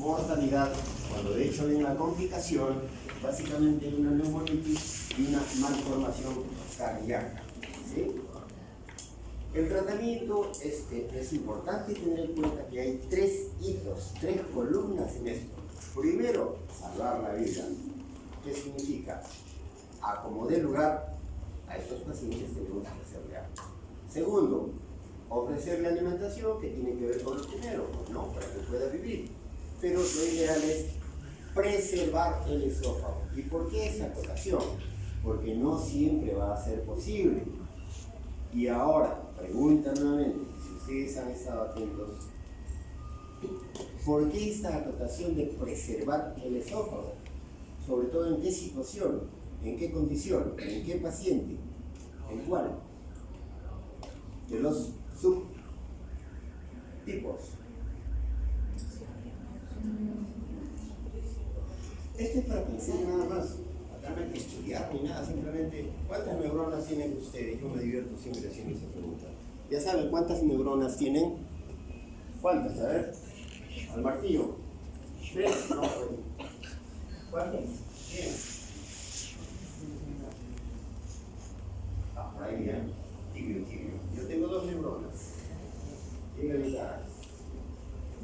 mortalidad, cuando de hecho hay una complicación, básicamente una neumonitis y una malformación cardíaca. ¿Sí? El tratamiento es importante tener en cuenta que hay 3 hitos, 3 columnas en esto. Primero, salvar la vida. ¿Qué significa? A como dé lugar a estos pacientes tenemos que hacerle algo. Segundo, ofrecerle alimentación que tiene que ver con lo primero, ¿no? Para que pueda vivir. Pero lo ideal es preservar el esófago. ¿Y por qué esa acotación? Porque no siempre va a ser posible. Y ahora, pregunta nuevamente, si ustedes han estado atentos, ¿por qué esta acotación de preservar el esófago? Sobre todo, ¿en qué situación? ¿En qué condición? ¿En qué paciente? ¿En cuál? De los subtipos. Esto es para pensar nada más. Acá no hay que estudiar ni nada, simplemente ¿cuántas neuronas tienen ustedes? Yo me divierto siempre haciendo esa pregunta. ¿Ya saben cuántas neuronas tienen? ¿Cuántas? A ver, al martillo. 3, no, ¿cuántas? 100. Por ahí bien. Tibio. Yo tengo 2 neuronas. Tienen ventajas.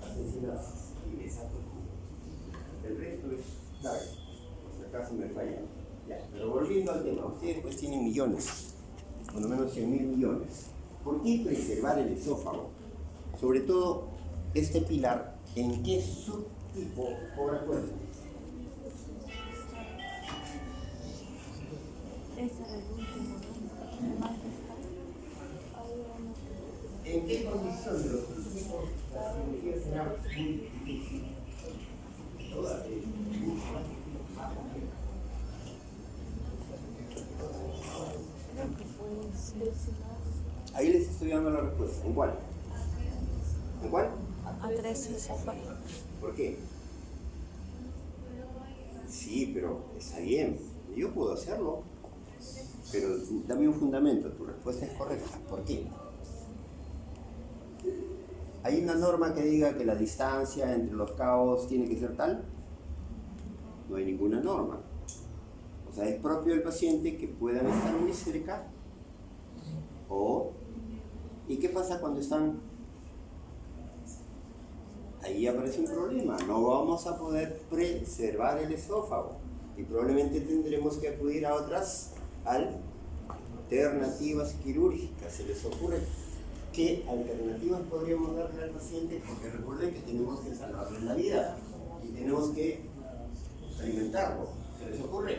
Las encinasas. Y esa el resto es clave. Por si acaso me falla. Ya, pero volviendo al tema, ustedes pues tienen millones, por lo menos 100.000 millones. ¿Por qué preservar el esófago? Sobre todo este pilar, ¿en qué subtipo cobra cuerpo? ¿En qué condición de los subtipos la cirugía será muy difícil? Ahí les estoy dando la respuesta. ¿En cuál? ¿En cuál? A 3. ¿Por qué? Sí, pero está bien. Yo puedo hacerlo. Pero dame un fundamento. Tu respuesta es correcta. ¿Por qué? ¿Hay una norma que diga que la distancia entre los cabos tiene que ser tal? No hay ninguna norma. O sea, es propio del paciente que puedan estar muy cerca. ¿Y qué pasa cuando están? Ahí aparece un problema. No vamos a poder preservar el esófago. Y probablemente tendremos que acudir a otras alternativas quirúrgicas. ¿Se les ocurre qué alternativas podríamos darle al paciente? Porque recuerden que tenemos que salvarle la vida y tenemos que alimentarlo. ¿Se les ocurre?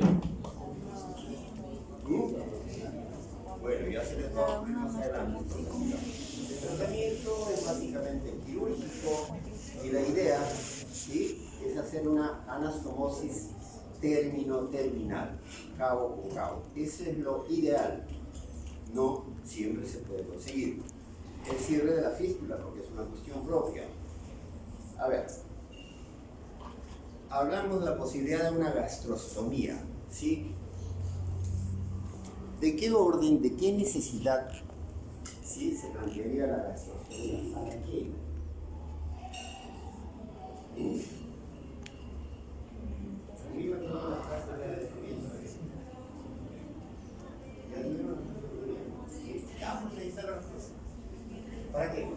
Bueno, ya se les va a ocurrir más adelante. El tratamiento es básicamente quirúrgico y la idea, ¿sí?, es hacer una anastomosis término-terminal, cabo con cabo. Ese es lo ideal. No siempre se puede conseguir. El cierre de la fístula, porque es una cuestión propia. A ver, hablamos de la posibilidad de una gastrostomía, ¿sí? ¿De qué orden, de qué necesidad, sí, se plantearía la gastrostomía? ¿Para qué? ¿Para qué?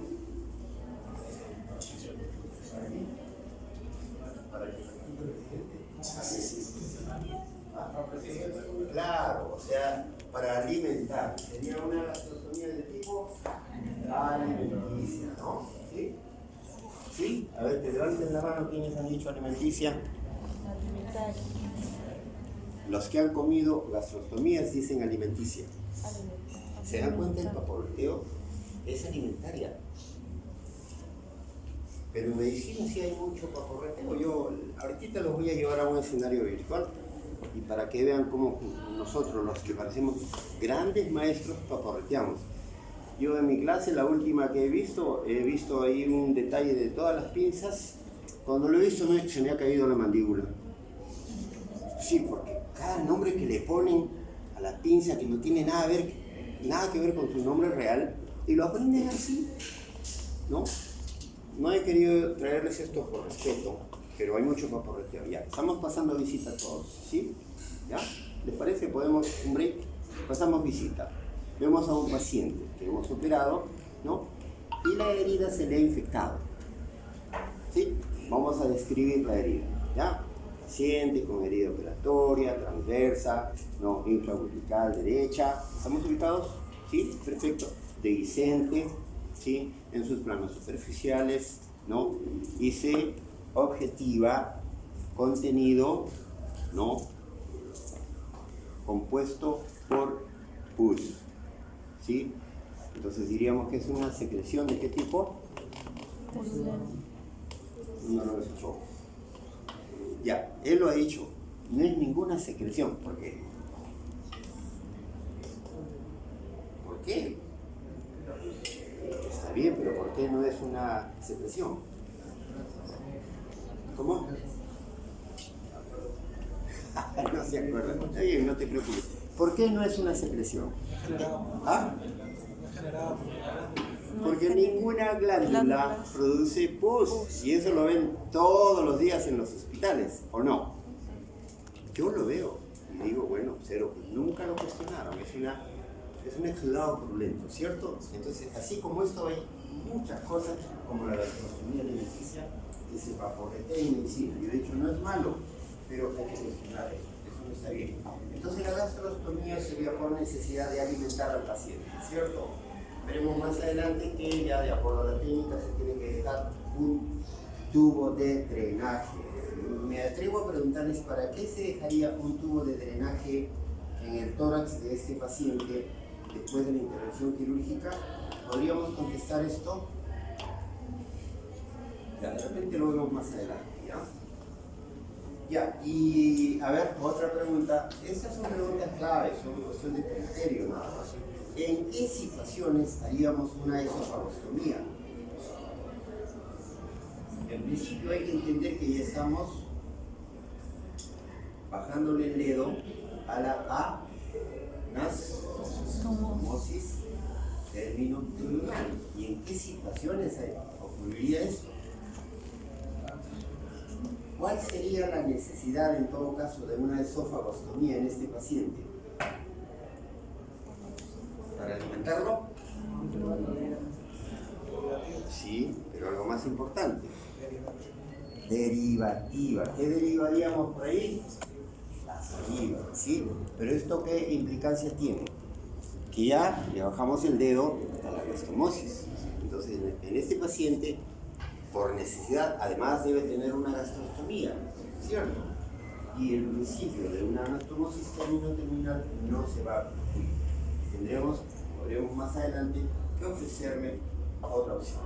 Claro, o sea, para alimentar. Sería una gastrostomía de tipo alimenticia, ¿no? ¿Sí? ¿Sí? A ver, que levanten la mano quienes han dicho alimenticia. Los que han comido gastrostomías dicen alimenticia. ¿Se dan cuenta? El paporoteo es alimentaria. Pero en medicina sí hay mucho paporreteo. Yo ahorita los voy a llevar a un escenario virtual y para que vean cómo nosotros, los que parecemos grandes maestros, paporreteamos. Yo en mi clase, la última que he visto ahí un detalle de todas las pinzas. Cuando lo he visto se me ha caído la mandíbula. Sí, porque cada nombre que le ponen a la pinza que no tiene nada que ver con su nombre real, y lo aprenden así, ¿no? No he querido traerles esto por respeto, pero hay mucho paporreteo. Ya, estamos pasando visita a todos, ¿sí? ¿Ya? ¿Les parece? Podemos, un break, pasamos visita. Vemos a un paciente que hemos operado, ¿no? Y la herida se le ha infectado, ¿sí? Vamos a describir la herida, ¿ya? Paciente con herida operatoria, transversa, ¿no? Infraumbilical derecha. ¿Estamos ubicados? ¿Sí? Perfecto. Dehiscente, ¿sí? En sus planos superficiales, ¿no? Y se objetiva contenido, ¿no? Compuesto por pus, ¿sí? Entonces diríamos que es una secreción ¿de qué tipo? No lo has hecho. Ya, él lo ha dicho, no es ninguna secreción. ¿Por qué? ¿Por qué? Está bien, pero ¿por qué no es una secreción? ¿Cómo? No se acuerdan. Está bien, no te preocupes. ¿Por qué no es una secreción? ¿Ah? Porque ninguna glándula produce pus, y eso lo ven todos los días en los hospitales, ¿o no? Yo lo veo y digo, bueno, cero, pues nunca lo cuestionaron, es un exudado purulento, ¿cierto? Entonces, así como esto hay muchas cosas, como la gastrostomía alimenticia, que se vaporetea en medicina. Yo he dicho, no es malo, pero hay que cuestionar eso no está bien. Entonces la gastrostomía sería por necesidad de alimentar al paciente, ¿cierto? Veremos más adelante que ya de acuerdo a la técnica se tiene que dejar un tubo de drenaje. Me atrevo a preguntarles para qué se dejaría un tubo de drenaje en el tórax de este paciente después de la intervención quirúrgica. ¿Podríamos contestar esto? Ya, de repente lo vemos más adelante, ¿ya? Ya, y a ver, otra pregunta. Estas son preguntas claves, son cuestión de criterio nada más. ¿En qué situaciones haríamos una esofagostomía? En principio hay que entender que ya estamos bajándole el dedo a la anastomosis terminoabdominal. ¿Y en qué situaciones ocurriría esto? ¿Cuál sería la necesidad en todo caso de una esofagostomía en este paciente? ¿Para alimentarlo? Sí, pero algo más importante. Derivativa. ¿Qué derivaríamos por ahí? La saliva, ¿sí? Pero ¿esto qué implicancia tiene? Que ya le bajamos el dedo a la anastomosis. Entonces, en este paciente, por necesidad, además debe tener una gastrostomía, ¿cierto? Y el principio de una anastomosis terminal no se va a cumplir. Podremos más adelante que ofrecerme otra opción.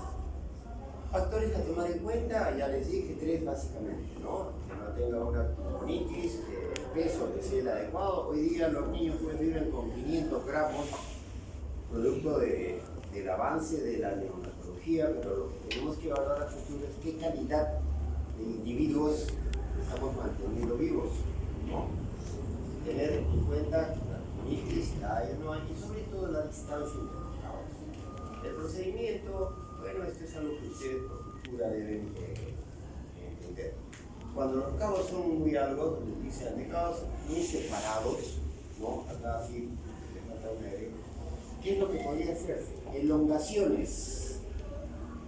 Factores a tomar en cuenta, ya les dije 3 básicamente, ¿no? Que no tenga una colitis, que el peso que sea el adecuado. Hoy día los niños pues viven con 500 gramos, producto del avance de la neonatología, pero lo que tenemos que evaluar a futuro es qué calidad de individuos estamos manteniendo vivos, ¿no? Tener en cuenta la colitis, la hay o no hay, y sobre todo la distancia entre los cabos. El procedimiento, bueno, esto es algo que ustedes por cultura deben entender. Cuando los cabos son muy largos, se han dejado muy separados, ¿no? Acá así, le falta una R. ¿Qué es lo que podría hacerse? Elongaciones,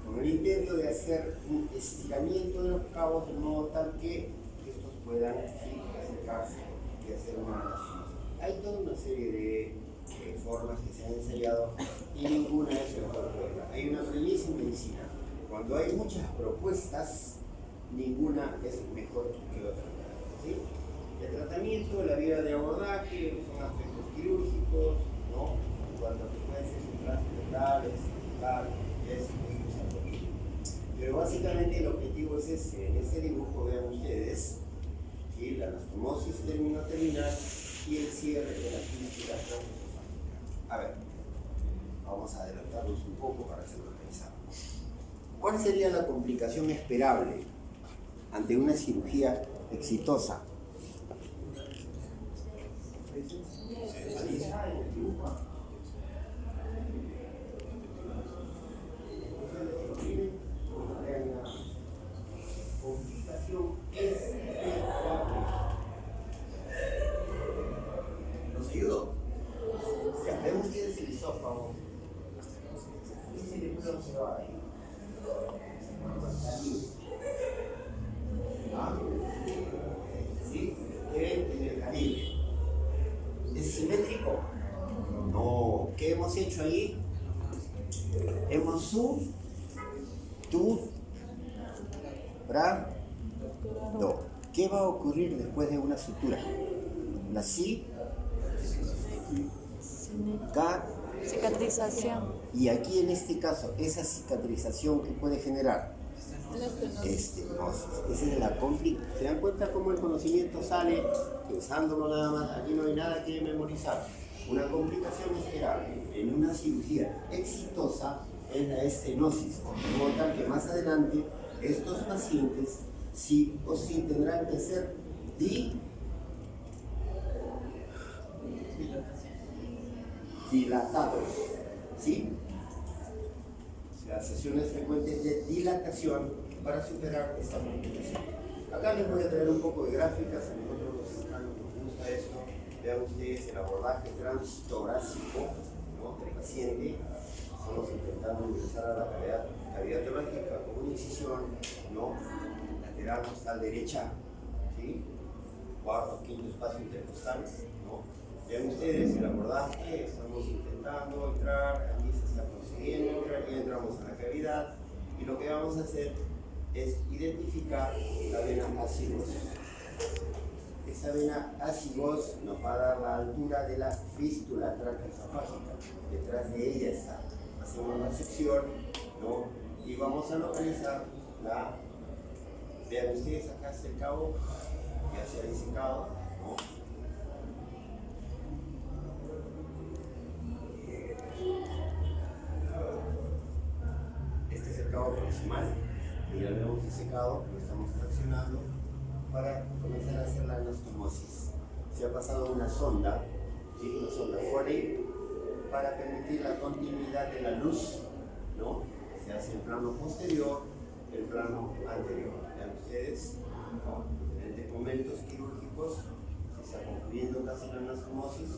con el intento de hacer un estiramiento de los cabos de modo tal que estos puedan acercarse y hacer una relación. Hay toda una serie de formas que se han ensayado y ninguna es mejor que otra. Hay una premisa en medicina: cuando hay muchas propuestas, ninguna es mejor que otra, ¿sí? El tratamiento, la vía de abordaje, son aspectos quirúrgicos, ¿no? En cuanto a frecuencias intracerebrales, es muy. Pero básicamente el objetivo es ese. En este dibujo vean ustedes, ¿sí? La anastomosis terminal y el cierre de la quística transesofágica. A ver, vamos a adelantarnos un poco para hacerlo pensar. ¿Cuál sería la complicación esperable ante una cirugía exitosa? complicación es ¿nos ayudó? Ya, vemos que es el esófago. Este líquido se va ahí. ¿Ah? ¿Sí? En el calibre. ¿Es simétrico? No. ¿Qué hemos hecho ahí? Hemos suturado. ¿Qué va a ocurrir después de una sutura? La cicatrización. Y aquí en este caso, esa cicatrización que puede generar estenosis. Esa es la complicación. ¿Se dan cuenta cómo el conocimiento sale pensándolo nada más? Aquí no hay nada que memorizar. Una complicación esperable en una cirugía exitosa es la estenosis, de modo tal que más adelante estos pacientes sí o sí tendrán que ser dilatados, ¿sí? Las sesiones frecuentes de dilatación para superar esta complicación. Acá les voy a traer un poco de gráficas, a nosotros nos gusta esto. Vean ustedes el abordaje transtorácico, ¿no?, del paciente. Estamos intentando ingresar a la cavidad torácica con una incisión, ¿no?, lateral costal derecha, ¿sí?, cuarto, quinto espacio intercostal, ¿no? Vean ustedes el abordaje, estamos intentando entrar, aquí se está consiguiendo entrar y entramos a la cavidad, y lo que vamos a hacer es identificar la vena acigos. Esa vena acigos nos va a dar la altura de la fístula traqueosofágica, detrás de ella está. Hacemos la sección, ¿no?, y vamos a localizar la, vean ustedes acá hacia el cabo, ya se ha disecado, ¿no? Este es el cabo proximal, y ya lo hemos disecado, lo estamos fraccionando para comenzar a hacer la anastomosis. Se ha pasado una sonda, ¿sí?, una sonda Foley, para permitir la continuidad de la luz, ¿no? Se hace el plano posterior, el plano anterior. Vean ustedes, ¿no?, diferentes momentos quirúrgicos, se está concluyendo casi la anastomosis.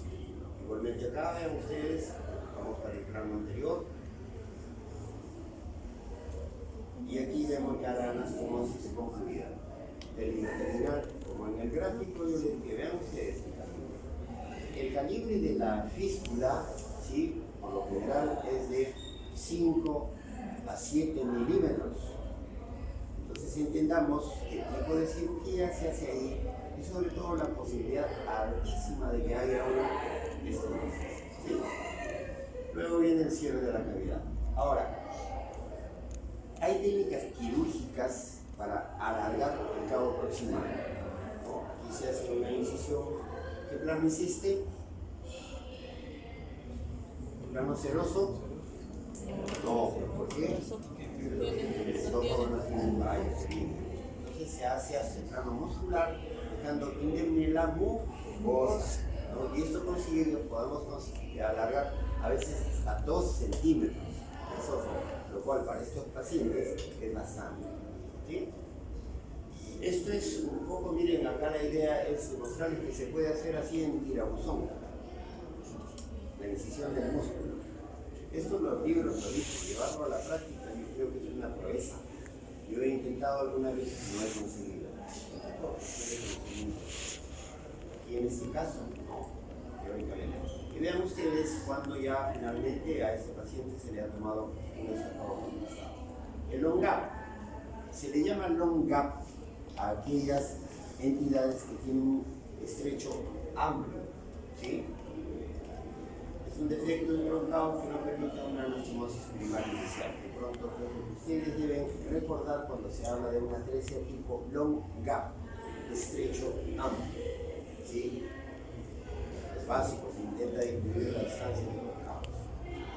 Igualmente acá, vean ustedes, vamos para el plano anterior. Y aquí vemos ya la anastomosis concluida. Del intestinal, como en el gráfico, yo les dije, vean ustedes el calibre de la fístula, ¿sí?, por lo general es de 5 a 7 milímetros. Entonces entendamos qué tipo de cirugía se hace ahí y sobre todo la posibilidad altísima de que haya una estenosis, ¿sí? Luego viene el cierre de la cavidad. Ahora, hay técnicas quirúrgicas para alargar el cabo proximal, ¿no? Aquí se hace una incisión. ¿Qué plano hiciste? ¿Plano seroso? No, ¿por qué? El estómago no tiene un rayo. Entonces se hace hacia el plano muscular, dejando indemne la mucosa, ¿no? Y esto consigue que podamos alargar a veces hasta 2 centímetros el esófago, lo cual para estos pacientes es bastante, ¿sí? Esto es un poco, miren, acá la idea es demostrarles que se puede hacer así en tirabuzón, la incisión del músculo. Esto los libros lo dicen, llevarlo a la práctica yo creo que es una proeza. Yo he intentado alguna vez y no he conseguido. Y en este caso, no, teóricamente. Y vean ustedes cuando ya finalmente a este paciente se le ha tomado un esófago compensado. El long gap, se le llama long gap a aquellas entidades que tienen un estrecho amplio, ¿sí? Es un defecto del prolongado que no permite una anastomosis primaria inicial. De pronto, ustedes deben recordar cuando se habla de una atresia tipo long gap, estrecho amplio, ¿sí? Es básico, se intenta disminuir la distancia de los cabos.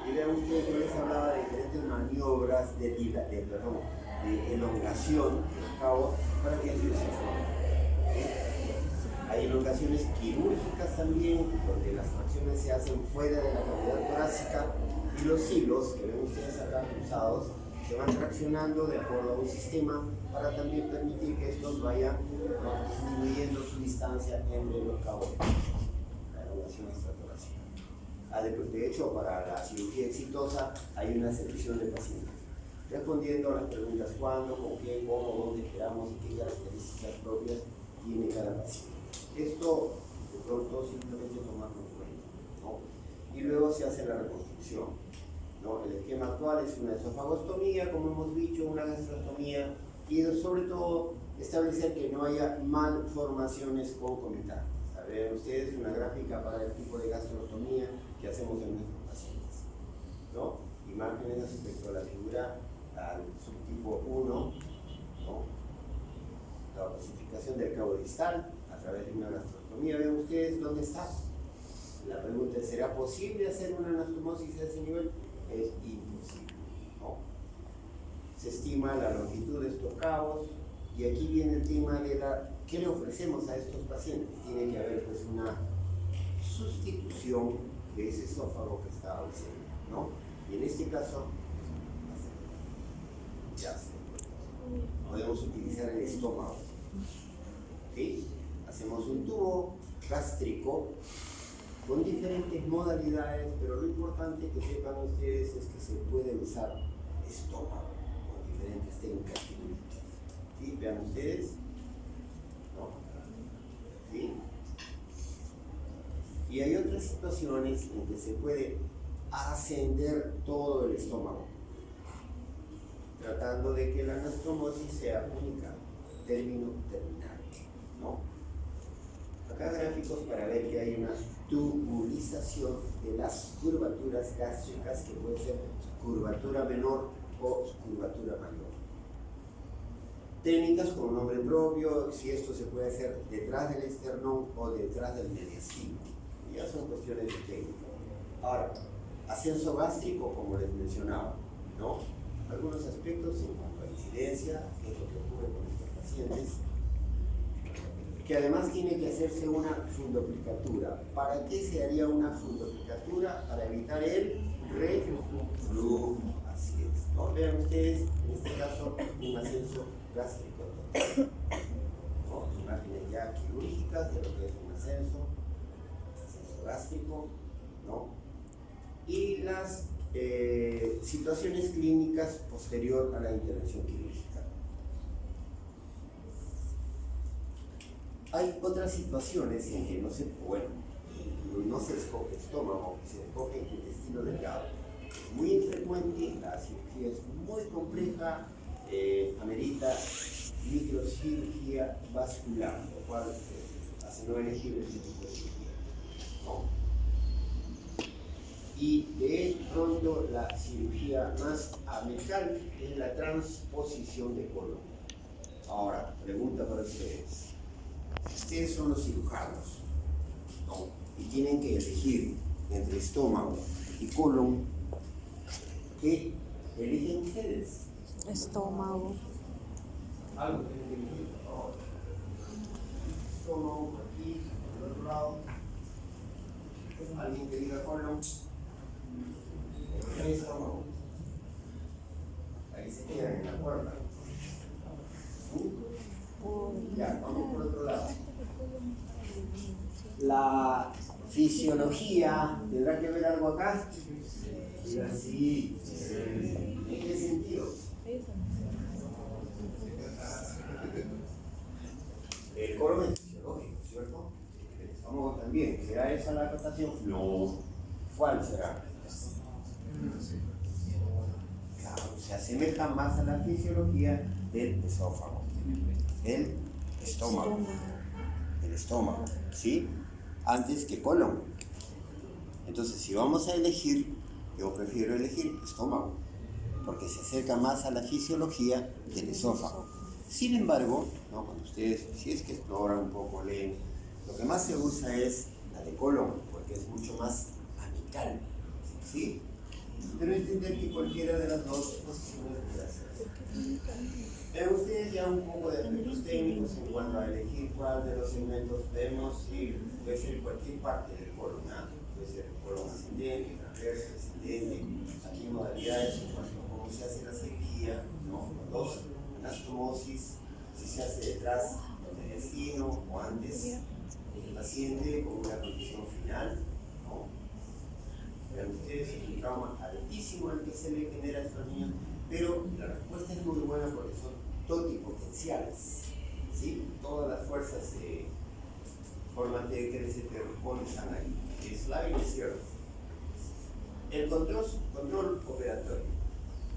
Y vean ustedes, yo les hablaba de diferentes maniobras de elongación de los cabos para que ellos se formen. Hay elongaciones quirúrgicas también, donde las fracciones se hacen fuera de la cavidad torácica y los hilos que ven ustedes acá cruzados se van fraccionando de acuerdo a un sistema para también permitir que estos vayan, ¿no?, disminuyendo su distancia entre los cabos de la elongación extratorácica. De hecho, para la cirugía exitosa hay una selección de pacientes, respondiendo a las preguntas cuándo, con qué, cómo, dónde esperamos y qué características propias tiene cada paciente. Esto, de pronto, simplemente tomarlo en cuenta, ¿no? Y luego se hace la reconstrucción, ¿no? El esquema actual es una esofagostomía, como hemos dicho, una gastrostomía, y sobre todo establecer que no haya malformaciones concomitantes. Vean ustedes una gráfica para el tipo de gastrostomía que hacemos en nuestros pacientes, ¿no? Imágenes respecto a la figura al subtipo 1, ¿no? La clasificación del cabo distal a través de una gastrostomía. Vean ustedes dónde está. La pregunta es, ¿será posible hacer una anastomosis a ese nivel? Es imposible, ¿no? Se estima la longitud de estos cabos y aquí viene el tema de ¿qué le ofrecemos a estos pacientes? Tiene que haber pues una sustitución de ese esófago que está ausente, ¿no? Y en este caso, ya sé, podemos utilizar el estómago, ¿sí? Hacemos un tubo gástrico con diferentes modalidades, pero lo importante que sepan ustedes es que se puede usar estómago con diferentes técnicas quirúrgicas, ¿sí? Vean ustedes, ¿no? ¿Sí? Y hay otras situaciones en que se puede ascender todo el estómago, tratando de que la anastomosis sea única, término terminal, ¿no? Acá gráficos para ver que hay una tubulización de las curvaturas gástricas, que puede ser curvatura menor o curvatura mayor. Técnicas con un nombre propio, si esto se puede hacer detrás del esternón o detrás del mediastino, ya son cuestiones de técnica. Ahora, ascenso gástrico, como les mencionaba, ¿no? Algunos aspectos en cuanto a incidencia, qué es lo que ocurre con estos pacientes, que además tiene que hacerse una fundoplicatura. ¿Para qué se haría una fundoplicatura? Para evitar el reflujo, así es, ¿no? Vean ustedes, en este caso, un ascenso gástrico total, ¿no? Imágenes ya quirúrgicas de lo que es un ascenso gástrico, ¿no? Y las situaciones clínicas posterior a la intervención quirúrgica. Hay otras situaciones en que no se escoge estómago, se escoge intestino delgado. Es muy infrecuente, la cirugía es muy compleja, amerita microcirugía vascular, lo cual hace no elegible este tipo de cirugía, ¿no? Y de pronto la cirugía más amical es la transposición de colon. Ahora, pregunta para ustedes. Ustedes son los cirujanos, ¿no? Y tienen que elegir entre estómago y colon. ¿Qué eligen ustedes? Estómago. Algo tienen que elegir, por favor. Estómago, por aquí, por el otro lado. ¿Alguien que diga colon? Estómago. Ahí se quedan en la puerta. Ya, vamos por otro lado. La fisiología, ¿tendrá que ver algo acá? Sí. ¿En qué sentido? El colon es fisiológico, ¿cierto? El estómago también. ¿Será esa la acotación? No. ¿Cuál será? Claro, se asemeja más a la fisiología del esófago. El estómago, ¿sí? Antes que colon. Entonces, si vamos a elegir, yo prefiero elegir estómago, porque se acerca más a la fisiología del esófago. Sin embargo, ¿no?, cuando ustedes, si es que exploran un poco, leen, lo que más se usa es la de colon, porque es mucho más amical, ¿sí? Pero entender que cualquiera de las dos posiciones puede hacerse. Vean ustedes ya un poco de aspectos técnicos en cuanto a elegir cuál de los segmentos vemos, y puede ser cualquier parte del colon, ¿no? Puede ser el colon ascendente, transverso, descendente, aquí modalidades en cuanto a cómo se hace la cirugía, ¿no? Los dos anastomosis, si se hace detrás del intestino o antes del paciente con una condición final, ¿no? Vean ustedes, es un trauma altísimo el que se le genera a estos niños, pero la respuesta es muy buena porque son totipotenciales, ¿sí? Todas las fuerzas de forma T que se te responde están ahí. El slide es cierto. El control operatorio.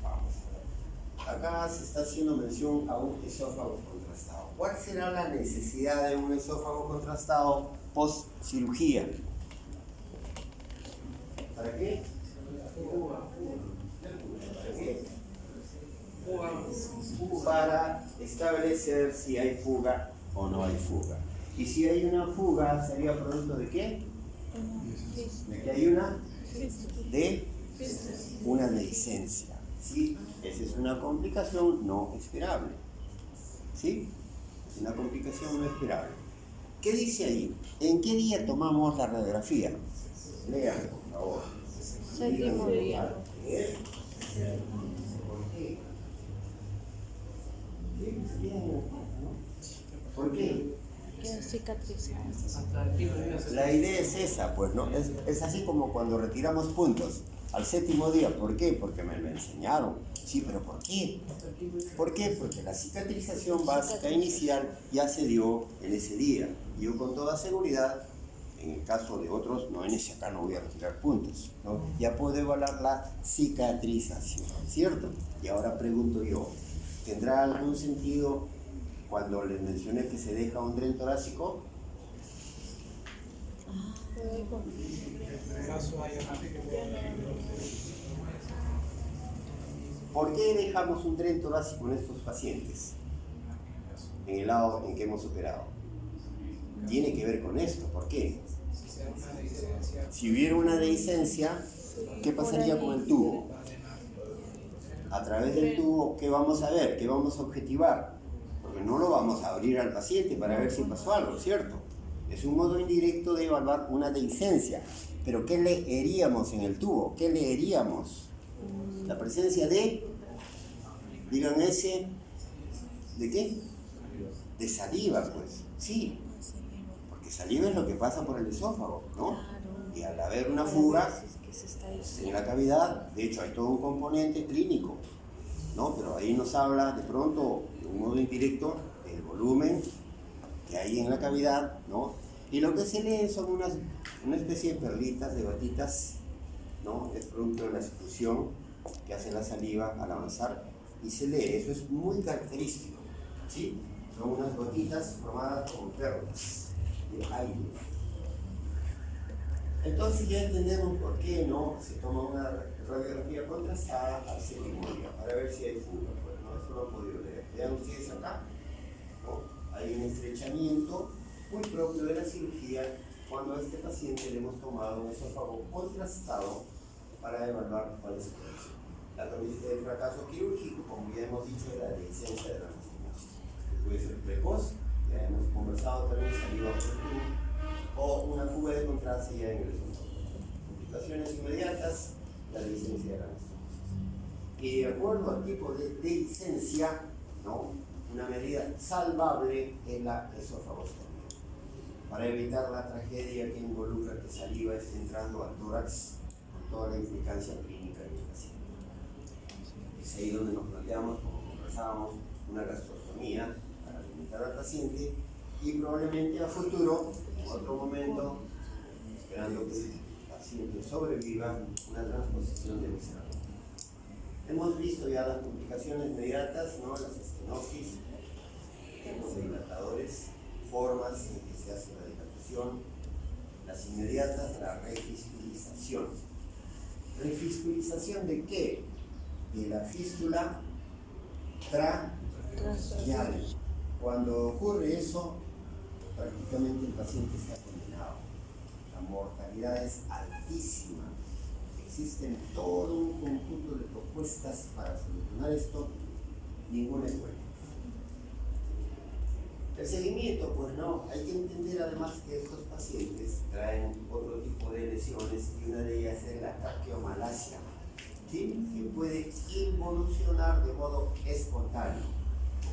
Vamos a ver. Acá se está haciendo mención a un esófago contrastado. ¿Cuál será la necesidad de un esófago contrastado post cirugía? ¿Para qué? ¿Para qué? Para establecer si hay fuga o no hay fuga. Y si hay una fuga, ¿sería producto de qué? ¿De qué hay una? De una dehiscencia. ¿Sí? Esa es una complicación no esperable. ¿Sí? Es una complicación no esperable. ¿Qué dice ahí? ¿En qué día tomamos la radiografía? Lean, por favor. Séptimo día. ¿Por qué? Queda cicatrizado. La idea es esa, pues, ¿no? Es así como cuando retiramos puntos al séptimo día. ¿Por qué? Porque me lo enseñaron. Sí, pero ¿por qué? ¿Por qué? Porque la cicatrización básica inicial ya se dio en ese día. Y yo con toda seguridad, en el caso de otros, no en ese acá no voy a retirar puntos, ¿no? Ya puedo evaluar la cicatrización, ¿cierto? Y ahora pregunto yo, ¿tendrá algún sentido cuando les mencioné que se deja un tren torácico? ¿Por qué dejamos un tren torácico en estos pacientes? En el lado en que hemos operado. Tiene que ver con esto. ¿Por qué? Si hubiera una dehiscencia, ¿qué pasaría con el tubo? A través del tubo, ¿qué vamos a ver? ¿Qué vamos a objetivar? Porque no lo vamos a abrir al paciente para ver si pasó algo, ¿cierto? Es un modo indirecto de evaluar una dehiscencia. Pero ¿qué leeríamos en el tubo? ¿Qué leeríamos? La presencia de, digan ese, ¿de qué? De saliva, pues, sí. Porque saliva es lo que pasa por el esófago, ¿no? Y al haber una fuga en la cavidad, de hecho hay todo un componente clínico, ¿no? Pero ahí nos habla de pronto, de un modo indirecto, del volumen que hay en la cavidad, ¿no? Y lo que se lee son una especie de perlitas, de gotitas, ¿no? Es producto de la expulsión que hace la saliva al avanzar y se lee. Eso es muy característico, ¿sí? Son unas gotitas formadas con perlas de aire. Entonces ya entendemos por qué no se toma una radiografía contrastada al séptimo día para ver si hay fuga. Pues no, eso lo han podido leer. Vean ustedes acá, ¿no? Hay un estrechamiento muy propio de la cirugía cuando a este paciente le hemos tomado un esófago contrastado para evaluar cuál es su condición. La condición del fracaso quirúrgico, como ya hemos dicho, es la dehiscencia de la anastomosis. Puede ser precoz, ya hemos conversado también, saliva por el tubo, o una fuga de contraste ya en el esófago. Complicaciones inmediatas, la dehiscencia de la anastomosis. Y de acuerdo al tipo de dehiscencia, ¿no? Una medida salvable es la esofagostomía, para evitar la tragedia que involucra que saliva esté entrando al tórax con toda la implicancia clínica del paciente. Es ahí donde nos planteamos, como conversábamos, una gastrostomía para limitar al paciente y probablemente a futuro, en otro momento, esperando que el paciente sobreviva, una transposición de visceral. Hemos visto ya las complicaciones inmediatas, ¿no? Las estenosis, tipos de dilatadores, formas en que se hace la dilatación, las inmediatas, la refisculización. ¿Refisculización de qué? De la fístula traqueal. Cuando ocurre eso, prácticamente el paciente está condenado. La mortalidad es altísima. Existen todo un conjunto de propuestas para solucionar esto, ninguna es buena. El seguimiento, pues no, hay que entender además que estos pacientes traen otro tipo de lesiones y una de ellas es la traqueomalacia, ¿sí? Que puede involucionar de modo espontáneo,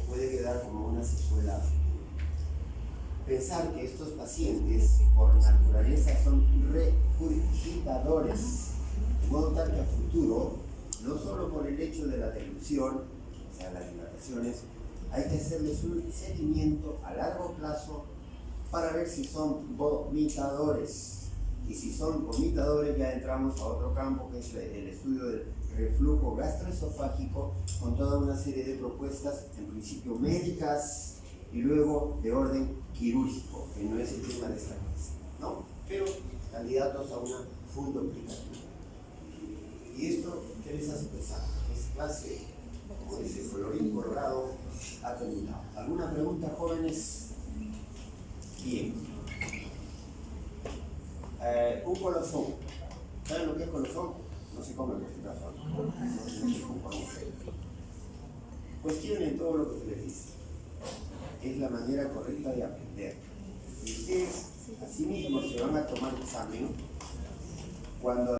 puede quedar como una secuela. Pensar que estos pacientes, por naturaleza, son regurgitadores, de modo tal que a futuro, no solo por el hecho de la dilución, o sea, las dilataciones, hay que hacerles un seguimiento a largo plazo para ver si son vomitadores. Y si son vomitadores, ya entramos a otro campo, que es el estudio del reflujo gastroesofágico, con toda una serie de propuestas, en principio médicas, y luego de orden quirúrgico, que no es el tema de esta clase, ¿no? Pero candidatos a una fundoplicación. Y esto, ¿qué les hace pensar? Esta clase, como dice colorín colorado, ha terminado. ¿Alguna pregunta, jóvenes? Bien. Un colofón. ¿Saben lo que es colofón? No se come por si acaso. Cuestionen todo lo que se les dice. Es la manera correcta de aprender. Y ustedes, asimismo, se van a tomar examen cuando